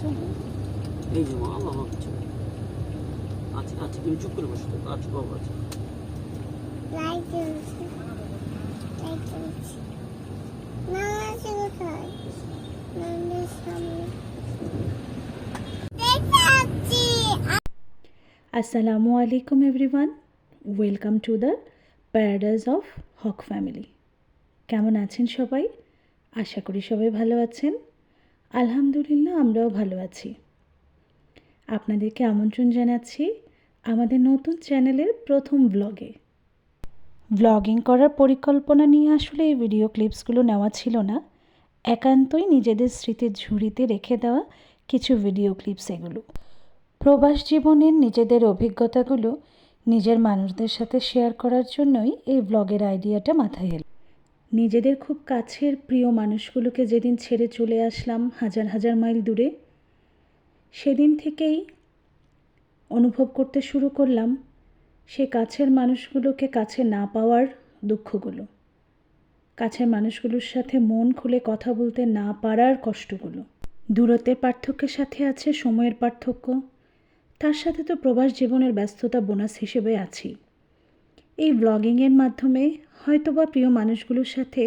এই যে মা বাবা কিছু আচ্ছা আচ্ছা তুমি চুপ করে বসে থাকো আচ্ছা বাবা আছে লাইট জ্বলছে লাইট জ্বলছে মামা আছে কোথায় মামার সামনে দেখাচ্ছি আসসালামু আলাইকুম everyone, welcome to the paradise of Haque family. কেমন আছেন সবাই? আশা করি সবাই ভালো আছেন। আলহামদুলিল্লাহ, আমরাও ভালো আছি। আপনাদেরকে আমন্ত্রণ জানাচ্ছি আমাদের নতুন চ্যানেলের প্রথম ব্লগে। ব্লগিং করার পরিকল্পনা নিয়ে আসলে এই ভিডিও ক্লিপসগুলো নেওয়া ছিল না, একান্তই নিজেদের স্মৃতির ঝুড়িতে রেখে দেওয়া কিছু ভিডিও ক্লিপস এগুলো। প্রবাস জীবনের নিজেদের অভিজ্ঞতাগুলো নিজের মানুষদের সাথে শেয়ার করার জন্যই এই ব্লগের আইডিয়াটা মাথায় এলো। নিজেদের খুব কাছের প্রিয় মানুষগুলোকে যেদিন ছেড়ে চলে আসলাম হাজার হাজার মাইল দূরে, সেদিন থেকেই অনুভব করতে শুরু করলাম সে কাছের মানুষগুলোকে কাছে না পাওয়ার দুঃখগুলো, কাছের মানুষগুলোর সাথে মন খুলে কথা বলতে না পারার কষ্টগুলো। দূরত্বের পার্থক্যের সাথে আছে সময়ের পার্থক্য, তার সাথে তো প্রবাস জীবনের ব্যস্ততা বোনাস হিসেবে আছি। এই ব্লগিংয়ের মাধ্যমে হয়তোবা প্রিয় মানুষগুলোর সাথে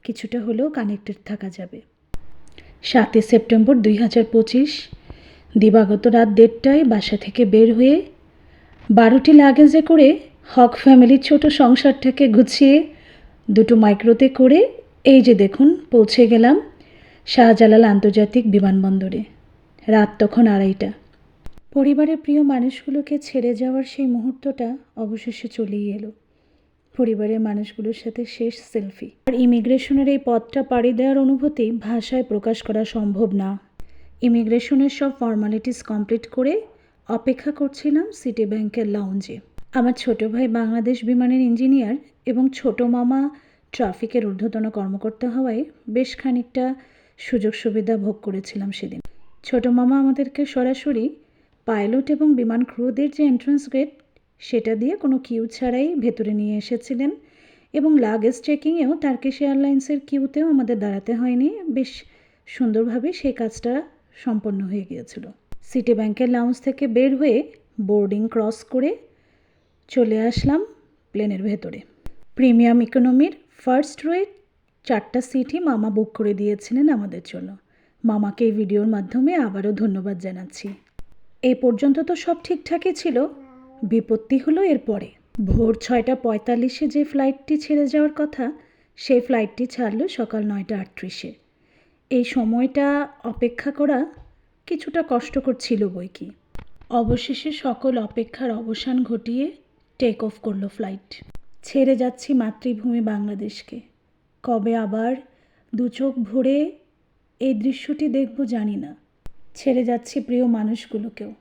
কিছুটা হলেও কানেক্টেড থাকা যাবে। 7 সেপ্টেম্বর 2025 দিবাগত রাত 1:30টায় বাসা থেকে বের হয়ে 12টি লাগেজে করে হক ফ্যামিলির ছোট সংসারটাকে গুছিয়ে দুটো মাইক্রোতে করে এই যে দেখুন পৌঁছে গেলাম শাহজালাল আন্তর্জাতিক বিমানবন্দরে। রাত তখন 2:30টা। পরিবারের প্রিয় মানুষগুলোকে ছেড়ে যাওয়ার সেই মুহূর্তটা অবশেষে চলেই এলো। পরিবারের মানুষগুলোর সাথে শেষ সেলফি আর ইমিগ্রেশনের এই পথটা পাড়ি দেওয়ার অনুভূতি ভাষায় প্রকাশ করা সম্ভব না। ইমিগ্রেশনের সব ফর্মালিটিস কমপ্লিট করে অপেক্ষা করছিলাম সিটি ব্যাংকের লাউঞ্জে। আমার ছোট ভাই বাংলাদেশ বিমানের ইঞ্জিনিয়ার এবং ছোট মামা ট্রাফিকের ঊর্ধ্বতন কর্মকর্তা হওয়ায় বেশ খানিকটা সুযোগ সুবিধা ভোগ করেছিলাম সেদিন। ছোট মামা আমাদেরকে সরাসরি পাইলট এবং বিমান ক্রুদের যে এন্ট্রান্স গেট সেটা দিয়ে কোনো কিউ ছাড়াই ভেতরে নিয়ে এসেছিলেন এবং লাগেজ চেকিংয়েও টার্কিশ এয়ারলাইন্সের কিউতেও আমাদের দাঁড়াতে হয়নি। বেশ সুন্দরভাবে সেই কাজটা সম্পন্ন হয়ে গিয়েছিল। সিটি ব্যাংকের লাউঞ্জ থেকে বের হয়ে বোর্ডিং ক্রস করে চলে আসলাম প্লেনের ভেতরে। প্রিমিয়াম ইকোনমির ফার্স্ট রোয়ে 4টা সিটই মামা বুক করে দিয়েছিলেন আমাদের জন্য। মামাকে এই ভিডিওর মাধ্যমে আবারও ধন্যবাদ জানাচ্ছি। এই পর্যন্ত তো সব ঠিকঠাকই ছিল, বিপত্তি হলো এরপরে। ভোর 6:45 যে ফ্লাইটটি ছেড়ে যাওয়ার কথা সেই ফ্লাইটটি ছাড়লো সকাল 9:38। এই সময়টা অপেক্ষা করা কিছুটা কষ্টকর ছিল বইকি। অবশেষে সকল অপেক্ষার অবসান ঘটিয়ে টেক অফ করলো ফ্লাইট। ছেড়ে যাচ্ছি মাতৃভূমি বাংলাদেশকে। কবে আবার দু চোখ ভরে এই দৃশ্যটি দেখব জানি না। ছেড়ে যাচ্ছি প্রিয় মানুষগুলোকেও,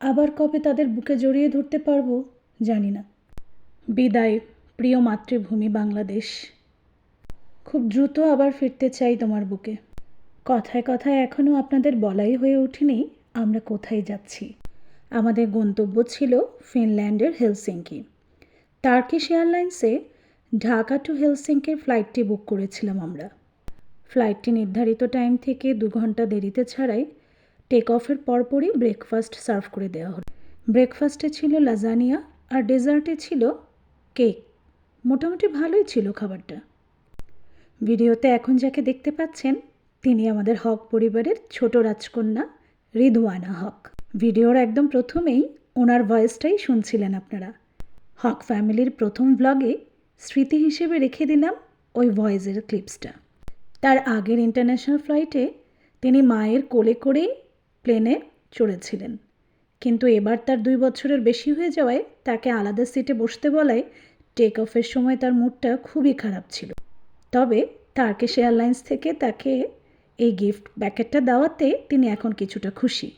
আবার কবে তাদের বুকে জড়িয়ে ধরতে পারবো জানি না। বিদায় প্রিয় মাতৃভূমি বাংলাদেশ। খুব দ্রুত আবার ফিরতে চাই তোমার বুকে। কথায় কথায় এখনও আপনাদের বলাই হয়ে ওঠেনি আমরা কোথায় যাচ্ছি। আমাদের গন্তব্য ছিল ফিনল্যান্ডের হেলসিঙ্কি। টার্কিশ এয়ারলাইন্সে ঢাকা টু হেলসিঙ্কির ফ্লাইটটি বুক করেছিলাম আমরা। ফ্লাইটটি নির্ধারিত টাইম থেকে 2 ঘন্টা দেরিতে ছাড়াই টেক অফের পরপরই ব্রেকফাস্ট সার্ভ করে দেওয়া হলো। ব্রেকফাস্টে ছিল লাজানিয়া আর ডেজার্টে ছিল কেক। মোটামুটি ভালোই ছিল খাবারটা। ভিডিওতে এখন যাকে দেখতে পাচ্ছেন তিনি আমাদের হক পরিবারের ছোট রাজকন্যা রিদওয়ানা হক। ভিডিওর একদম প্রথমেই ওনার ভয়েসটাই শুনছিলেন আপনারা। হক ফ্যামিলির প্রথম ব্লগে স্মৃতি হিসেবে রেখে দিলাম ওই ভয়েসের ক্লিপসটা। তার আগের ইন্টারন্যাশনাল ফ্লাইটে তিনি মায়ের কোলে করেই প্লেনে চড়েছিলেন, কিন্তু এবার তার 2 বছরের বেশি হয়ে যাওয়ায় তাকে আলাদা সিটে বসতে বলায় টেক অফের সময় তার মুডটা খুবই খারাপ ছিল। তবে টার্কিশ এয়ারলাইন্স থেকে তাকে এই গিফট প্যাকেটটা দেওয়াতে তিনি এখন কিছুটা খুশি।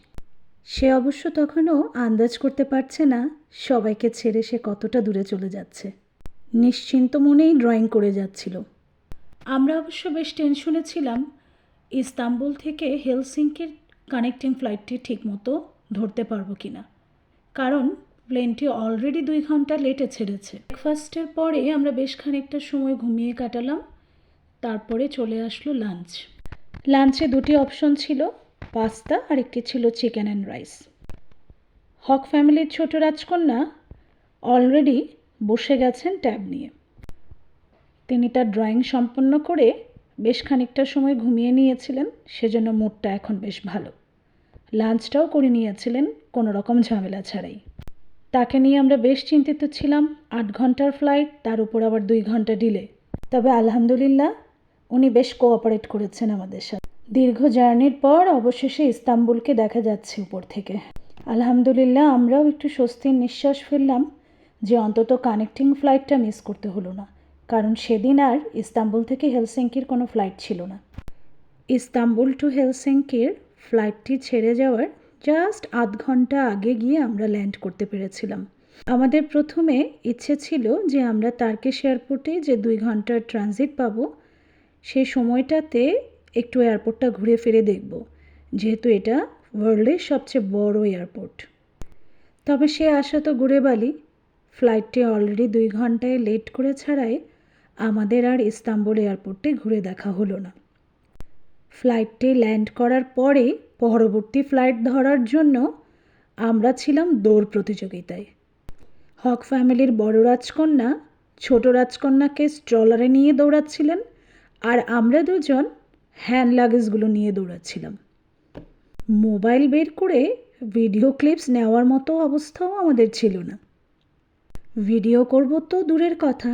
সে অবশ্য তখনও আন্দাজ করতে পারছে না সবাইকে ছেড়ে সে কতটা দূরে চলে যাচ্ছে। নিশ্চিন্ত মনেই ড্রয়িং করে যাচ্ছিল। আমরা অবশ্য বেশ টেনশনে ছিলাম ইস্তাম্বুল থেকে হেলসিঙ্কির কানেক্টিং ফ্লাইটটি ঠিকমতো ধরতে পারবো কি না, কারণ প্লেনটি অলরেডি 2 ঘন্টা লেটে ছেড়েছে। ব্রেকফাস্টের পরে আমরা বেশ খানিকটা সময় ঘুমিয়ে কাটালাম। তারপরে চলে আসলো লাঞ্চ। লাঞ্চে 2টি অপশন ছিল, পাস্তা আর একটি ছিল চিকেন অ্যান্ড রাইস। হক ফ্যামিলির ছোট রাজকন্যা অলরেডি বসে গেছেন ট্যাব নিয়ে। তিনি তার ড্রয়িং সম্পন্ন করে বেশ খানিকটা সময় ঘুমিয়ে নিয়েছিলেন, সেজন্য মুডটা এখন বেশ ভালো। লাঞ্চটাও করে নিয়েছিলেন কোনো রকম ঝামেলা ছাড়াই। তাকে নিয়ে আমরা বেশ চিন্তিত ছিলাম। 8 ঘন্টার ফ্লাইট, তার উপর আবার 2 ঘন্টা ডিলে। তবে আলহামদুলিল্লাহ উনি বেশ কোঅপারেট করেছেন আমাদের সাথে। দীর্ঘ জার্নির পর অবশেষে ইস্তাম্বুলকে দেখা যাচ্ছে উপর থেকে। আলহামদুলিল্লাহ আমরাও একটু স্বস্তির নিঃশ্বাস ফেললাম যে অন্তত কানেক্টিং ফ্লাইটটা মিস করতে হলো না, কারণ সেদিন আর ইস্তাম্বুল থেকে হেলসিঙ্কির কোনো ফ্লাইট ছিল না। ইস্তাম্বুল টু হেলসিঙ্কির ফ্লাইটটি ছেড়ে যাওয়ার জাস্ট 8 ঘন্টা আগে গিয়ে আমরা ল্যান্ড করতে পেরেছিলাম। আমাদের প্রথমে ইচ্ছে ছিল যে আমরা টার্কিশ এয়ারপোর্টে যে 2 ঘন্টার ট্রানজিট পাবো সেই সময়টাতে একটু এয়ারপোর্টটা ঘুরে ফিরে দেখব, যেহেতু এটা ওয়ার্ল্ডের সবচেয়ে বড় এয়ারপোর্ট। তবে সে আশা তো ঘুরে বালি। ফ্লাইটটি অলরেডি 2 ঘন্টায় লেট করে ছাড়াই আমাদের আর ইস্তাম্বুল এয়ারপোর্টে ঘুরে দেখা হলো না। ফ্লাইটটি ল্যান্ড করার পরে পরবর্তী ফ্লাইট ধরার জন্য আমরা ছিলাম দৌড় প্রতিযোগিতায়। হক ফ্যামিলির বড় রাজকন্যা ছোট রাজকন্যাকে স্ট্রলারে নিয়ে দৌড়াচ্ছিলেন, আর আমরা দুজন হ্যান্ড লাগেজগুলো নিয়ে দৌড়াচ্ছিলাম। মোবাইল বের করে ভিডিও ক্লিপস নেওয়ার মতো অবস্থাও আমাদের ছিল না। ভিডিও করব তো দূরের কথা,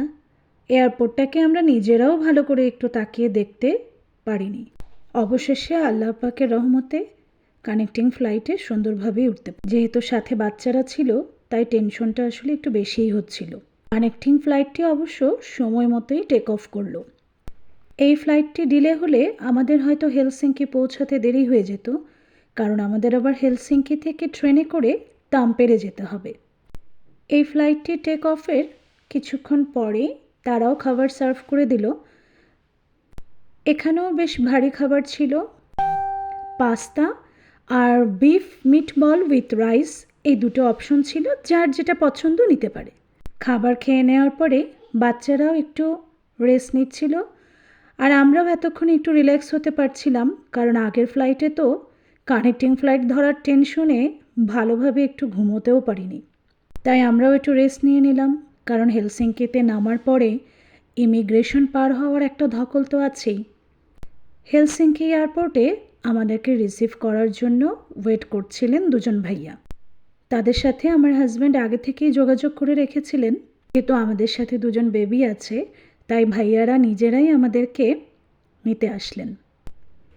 এয়ারপোর্টটাকে আমরা নিজেরাও ভালো করে একটু তাকিয়ে দেখতে পারিনি। অবশেষে আল্লাহ পাকের রহমতে কানেক্টিং ফ্লাইটে সুন্দরভাবেই উঠতে, যেহেতু সাথে বাচ্চারা ছিল তাই টেনশনটা আসলে একটু বেশিই হচ্ছিল। কানেক্টিং ফ্লাইটটি অবশ্য সময় মতোই টেক অফ করলো। এই ফ্লাইটটি ডিলে হলে আমাদের হয়তো হেলসিঙ্কি পৌঁছাতে দেরি হয়ে যেত, কারণ আমাদের আবার হেলসিঙ্কি থেকে ট্রেনে করে তাম্পেরে যেতে হবে। এই ফ্লাইটটি টেক অফের কিছুক্ষণ পরে তারাও খাবার সার্ভ করে দিল। এখানেও বেশ ভারী খাবার ছিল, পাস্তা আর বিফ মিটবল উইথ রাইস, এই দুটো অপশন ছিল, যার যেটা পছন্দ নিতে পারে। খাবার খেয়ে নেওয়ার পরে বাচ্চারাও একটু রেস্ট নিচ্ছিল, আর আমরাও এতক্ষণ একটু রিল্যাক্স হতে পারছিলাম, কারণ আগের ফ্লাইটে তো কানেক্টিং ফ্লাইট ধরার টেনশনে ভালোভাবে একটু ঘুমোতেও পারিনি। তাই আমরাও একটু রেস্ট নিয়ে নিলাম, কারণ হেলসিঙ্কিতে নামার পরে ইমিগ্রেশন পার হওয়ার একটা ধকল তো আছেই। হেলসিঙ্কি এয়ারপোর্টে আমাদেরকে রিসিভ করার জন্য ওয়েট করছিলেন দুজন ভাইয়া। তাদের সাথে আমার হাজব্যান্ড আগে থেকেই যোগাযোগ করে রেখেছিলেন, যেহেতু আমাদের সাথে দুজন বেবি আছে তাই ভাইয়ারা নিজেরাই আমাদেরকে নিতে আসলেন।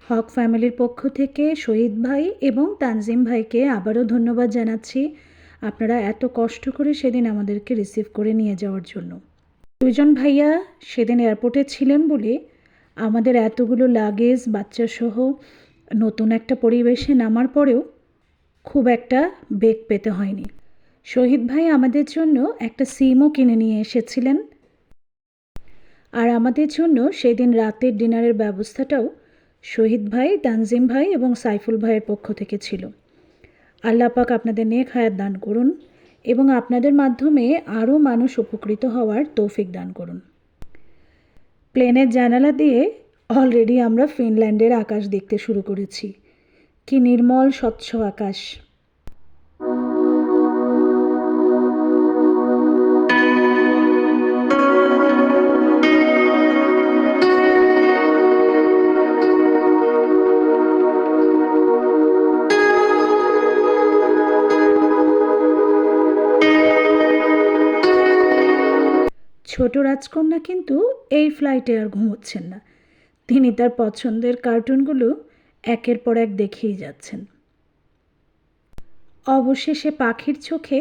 হক ফ্যামিলির পক্ষ থেকে শহীদ ভাই এবং তানজিম ভাইকে আবারও ধন্যবাদ জানাচ্ছি, আপনারা এত কষ্ট করে সেদিন আমাদেরকে রিসিভ করে নিয়ে যাওয়ার জন্য। দুজন ভাইয়া সেদিন এয়ারপোর্টে ছিলেন বলে আমাদের এতগুলো লাগেজ বাচ্চাসহ নতুন একটা পরিবেশে নামার পরেও খুব একটা বেগ পেতে হয়নি। শহীদ ভাই আমাদের জন্য একটা সিমও কিনে নিয়ে এসেছিলেন, আর আমাদের জন্য সেদিন রাতের ডিনারের ব্যবস্থাটাও শহীদ ভাই, তানজিম ভাই এবং সাইফুল ভাইয়ের পক্ষ থেকে ছিল। আল্লাহ পাক আপনাদের নেক হায়াত দান করুন এবং আপনাদের মাধ্যমে আরও মানুষ উপকৃত হওয়ার তৌফিক দান করুন। প্লেনের জানালা দিয়ে অলরেডি আমরা ফিনল্যান্ডের আকাশ দেখতে শুরু করেছি। কি নির্মল স্বচ্ছ আকাশ! ছোট রাজকন্যা কিন্তু এই ফ্লাইটে আর ঘুমোচ্ছেন না, তিনি তার পছন্দের কার্টুনগুলো একের পর এক দেখেই যাচ্ছেন। অবশেষে পাখির চোখে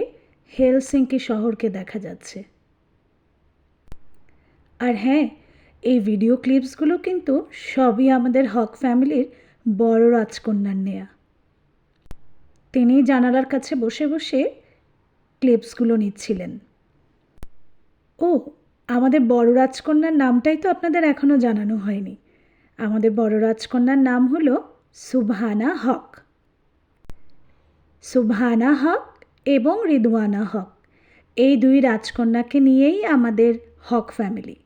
হেলসিঙ্কি শহরকে দেখা যাচ্ছে। আর হ্যাঁ, এই ভিডিও ক্লিপসগুলো কিন্তু সবই আমাদের হক ফ্যামিলির বড় রাজকন্যার নেয়া। তিনি জানালার কাছে বসে বসে ক্লিপসগুলো নিচ্ছিলেন। ও, আমাদের বড় রাজকন্যার নামটাই তো আপনাদের এখনও জানানো হয়নি। আমাদের বড় রাজকন্যার নাম হলো সুবহানা হক। সুবহানা হক এবং রিদওয়ানা হক, এই দুই রাজকন্যাকে নিয়েই আমাদের হক ফ্যামিলি।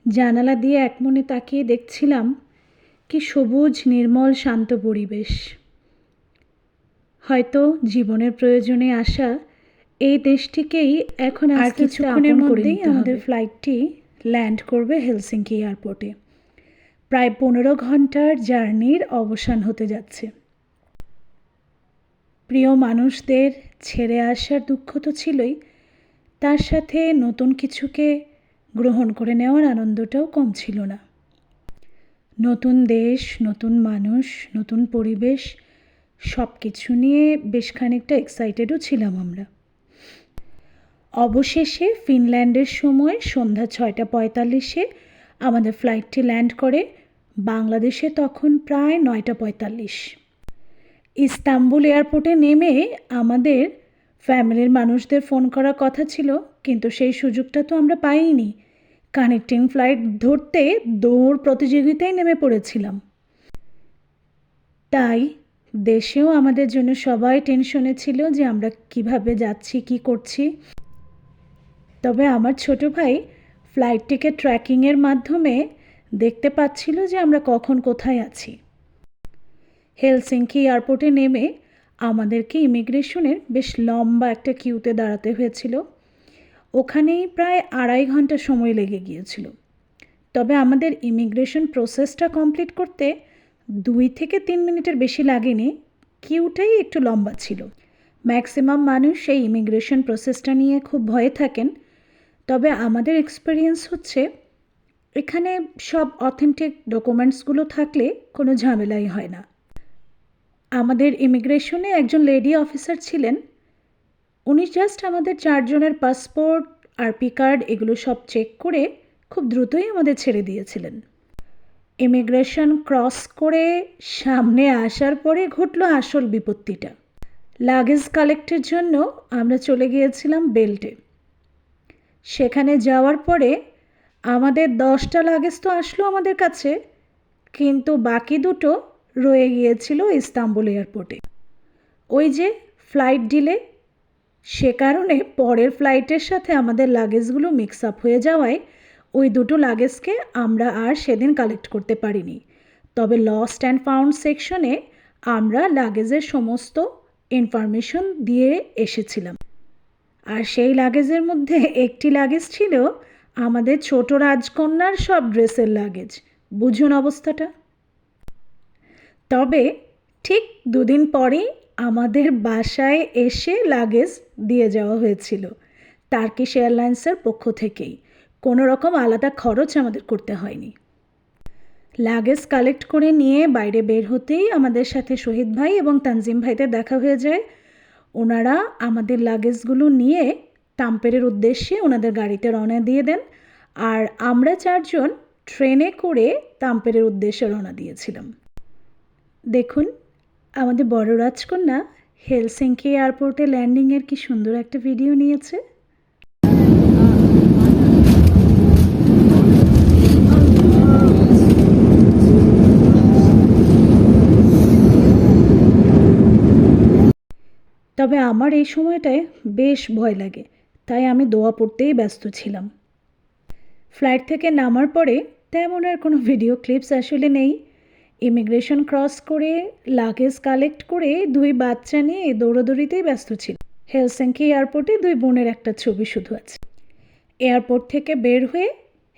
জানালা দিয়ে এক মনে তাকিয়ে দেখছিলাম কি সবুজ নির্মল শান্ত পরিবেশ। হয়তো জীবনের প্রয়োজনে আসা এই দেশটিকেই এখন আর কিছুক্ষণের মধ্যেই আমাদের ফ্লাইটটি ল্যান্ড করবে হেলসিঙ্কি এয়ারপোর্টে। প্রায় 15 ঘন্টার জার্নির অবসান হতে যাচ্ছে। প্রিয় মানুষদের ছেড়ে আসার দুঃখ তো ছিলই, তার সাথে নতুন কিছুকে গ্রহণ করে নেওয়ার আনন্দটাও কম ছিল না। নতুন দেশ, নতুন মানুষ, নতুন পরিবেশ, সব কিছু নিয়ে বেশ খানিকটা এক্সাইটেডও ছিলাম আমরা। অবশেষে ফিনল্যান্ডের সময় সন্ধ্যা 6:45-এ আমাদের ফ্লাইটটি ল্যান্ড করে। বাংলাদেশে তখন প্রায় 9:45। ইস্তাম্বুল এয়ারপোর্টে নেমে আমাদের ফ্যামিলির মানুষদের ফোন করার কথা ছিল, কিন্তু সেই সুযোগটা তো আমরা পাইনি। কানেক্টিং ফ্লাইট ধরতে দৌড় প্রতিযোগিতায় নেমে পড়েছিলাম। তাই দেশেও আমাদের জন্য সবাই টেনশনে ছিল যে আমরা কিভাবে যাচ্ছি, কি করছি। তবে আমার ছোট ভাই ফ্লাইট টিকেট ট্র্যাকিংয়ের মাধ্যমে দেখতে পাচ্ছিল যে আমরা কখন কোথায় আছি। হেলসিঙ্কি এয়ারপোর্টে নেমে আমাদেরকে ইমিগ্রেশনের বেশ লম্বা একটা কিউতে দাঁড়াতে হয়েছিল। ওখানেই প্রায় 2.5 ঘন্টা সময় লেগে গিয়েছিল। তবে আমাদের ইমিগ্রেশন প্রসেসটা কমপ্লিট করতে 2 থেকে 3 মিনিটের বেশি লাগেনি। কিউটাই একটু লম্বা ছিল। ম্যাক্সিমাম মানুষ এই ইমিগ্রেশন প্রসেসটা নিয়ে খুব ভয়ে থাকেন, তবে আমাদের এক্সপিরিয়েন্স হচ্ছে এখানে সব অথেন্টিক ডকুমেন্টসগুলো থাকলে কোনো ঝামেলাই হয় না। আমাদের ইমিগ্রেশনে একজন লেডি অফিসার ছিলেন। উনি জাস্ট আমাদের 4 জনের পাসপোর্ট, আরপি কার্ড এগুলো সব চেক করে খুব দ্রুতই আমাদের ছেড়ে দিয়েছিলেন। ইমিগ্রেশন ক্রস করে সামনে আসার পরে ঘটলো আসল বিপত্তিটা। লাগেজ কালেক্টের জন্য আমরা চলে গিয়েছিলাম বেল্টে। সেখানে যাওয়ার পরে আমাদের 10টা লাগেজ তো আসলো আমাদের কাছে, কিন্তু বাকি 2টো রয়ে গিয়েছিল ইস্তাম্বুল এয়ারপোর্টে। ওই যে ফ্লাইট ডিলে, সে কারণে পরের ফ্লাইটের সাথে আমাদের লাগেজগুলো মিক্স আপ হয়ে যাওয়ায় ওই 2টো লাগেজকে আমরা আর সেদিন কালেক্ট করতে পারিনি। তবে লস্ট অ্যান্ড ফাউন্ড সেকশনে আমরা লাগেজের সমস্ত ইনফরমেশন দিয়ে এসেছিলাম। আর সেই লাগেজের মধ্যে একটি লাগেজ ছিল আমাদের ছোট রাজকন্যার সব ড্রেসের লাগেজ। বুঝুন অবস্থাটা। তবে ঠিক 2 দিন পরেই আমাদের বাসায় এসে লাগেজ দিয়ে যাওয়া হয়েছিল টার্কিশ এয়ারলাইন্সের পক্ষ থেকেই। কোনো রকম আলাদা খরচ আমাদের করতে হয়নি। লাগেজ কালেক্ট করে নিয়ে বাইরে বের হতেই আমাদের সাথে শহীদ ভাই এবং তানজিম ভাইদের দেখা হয়ে যায়। ওনারা আমাদের লাগেজগুলো নিয়ে তাম্পেরের উদ্দেশ্যে ওনাদের গাড়িতে রওনা দিয়ে দেন, আর আমরা 4 জন ট্রেনে করে তাম্পেরের উদ্দেশ্যে রওনা দিয়েছিলাম। দেখুন আমাদের বড় রাজকন্যা হেলসিঙ্কি এয়ারপোর্টে ল্যান্ডিংয়ের কি সুন্দর একটা ভিডিও নিয়েছে। তবে আমার এই সময়টায় বেশ ভয় লাগে, তাই আমি দোয়া পড়তেই ব্যস্ত ছিলাম। ফ্লাইট থেকে নামার পরে তেমন আর কোনো ভিডিও ক্লিপস আসলে নেই। ইমিগ্রেশন ক্রস করে লাগেজ কালেক্ট করে 2 বাচ্চা নিয়ে দৌড়াদৌড়িতেই ব্যস্ত ছিল। হেলসিঙ্কি এয়ারপোর্টে 2 বোনের একটা ছবি শুধু আছে। এয়ারপোর্ট থেকে বের হয়ে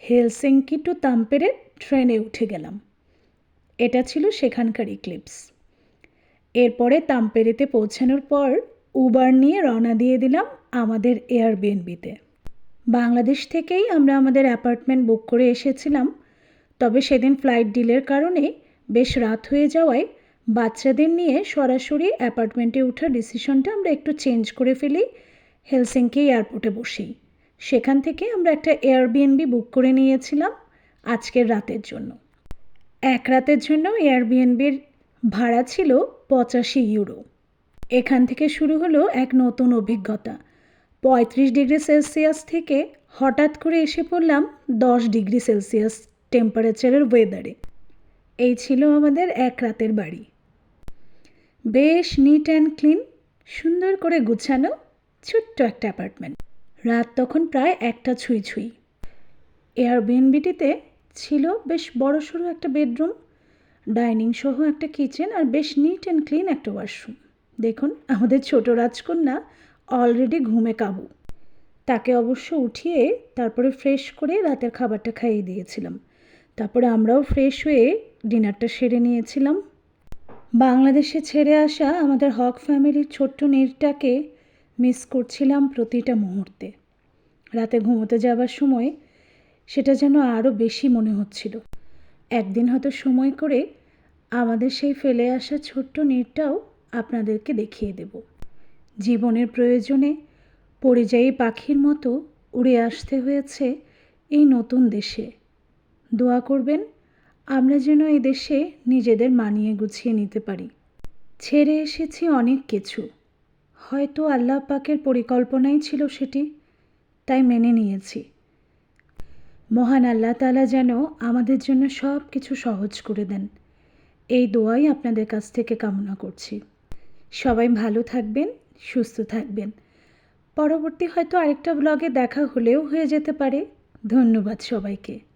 হেলসিঙ্কি টু তাম্পেরে ট্রেনে উঠে গেলাম। এটা ছিল সেখানকারই ক্লিপস। এরপরে তাম্পেরেতে পৌঁছানোর পর উবার নিয়ে রওনা দিয়ে দিলাম আমাদের এয়ারবিএনবিতে। বাংলাদেশ থেকেই আমরা আমাদের অ্যাপার্টমেন্ট বুক করে এসেছিলাম, তবে সেদিন ফ্লাইট ডিলের কারণে বেশ রাত হয়ে যাওয়ায় বাচ্চাদের নিয়ে সরাসরি অ্যাপার্টমেন্টে ওঠার ডিসিশনটা আমরা একটু চেঞ্জ করে ফেলি হেলসিঙ্কি এয়ারপোর্টে বসেই। সেখান থেকে আমরা একটা এয়ারবিএনবি বুক করে নিয়েছিলাম আজকের রাতের জন্য। 1 রাতের জন্য এয়ারবিএনবির ভাড়া ছিল 85 ইউরো। এখান থেকে শুরু হলো এক নতুন অভিজ্ঞতা। 35 ডিগ্রি সেলসিয়াস থেকে হঠাৎ করে এসে পড়লাম 10 ডিগ্রি সেলসিয়াস টেম্পারেচারের ওয়েদারে। এই ছিল আমাদের 1 রাতের বাড়ি। বেশ নিট অ্যান্ড ক্লিন, সুন্দর করে গুছানো ছোট্ট একটা অ্যাপার্টমেন্ট। রাত তখন প্রায় 1টা ছুঁই ছুঁই। এয়ারবিএনবিটিতে ছিল বেশ বড়সড় একটা বেডরুম, ডাইনিং সহ একটা কিচেন আর বেশ নিট অ্যান্ড ক্লিন একটা ওয়াশরুম। দেখুন আমাদের ছোট রাজকন্যা অলরেডি ঘুমে কাবু। তাকে অবশ্য উঠিয়ে তারপরে ফ্রেশ করে রাতের খাবারটা খাইয়ে দিয়েছিলাম। তারপরে আমরাও ফ্রেশ হয়ে ডিনারটা সেরে নিয়েছিলাম। বাংলাদেশে ছেড়ে আসা আমাদের হক ফ্যামিলির ছোট্ট নীরটাকে মিস করছিলাম প্রতিটা মুহূর্তে। রাতে ঘুমোতে যাবার সময় সেটা যেন আরও বেশি মনে হচ্ছিল। একদিন হয়তো সময় করে আমাদের সেই ফেলে আসা ছোট্ট নীরটাও আপনাদেরকে দেখিয়ে দেব। জীবনের প্রয়োজনে পরিযায়ী পাখির মতো উড়ে আসতে হয়েছে এই নতুন দেশে। দোয়া করবেন আমরা যেন এই দেশে নিজেদের মানিয়ে গুছিয়ে নিতে পারি। ছেড়ে এসেছি অনেক কিছু, হয়তো আল্লাহ পাকের পরিকল্পনাই ছিল সেটি, তাই মেনে নিয়েছি। মহান আল্লাহ তাআলা যেন আমাদের জন্য সব কিছু সহজ করে দেন, এই দোয়াই আপনাদের কাছ থেকে কামনা করছি। সবাই ভালো থাকবেন, সুস্থ থাকবেন। পরবর্তী হয়তো আরেকটা ব্লগে দেখা হলেও হয়ে যেতে পারে। ধন্যবাদ সবাইকে।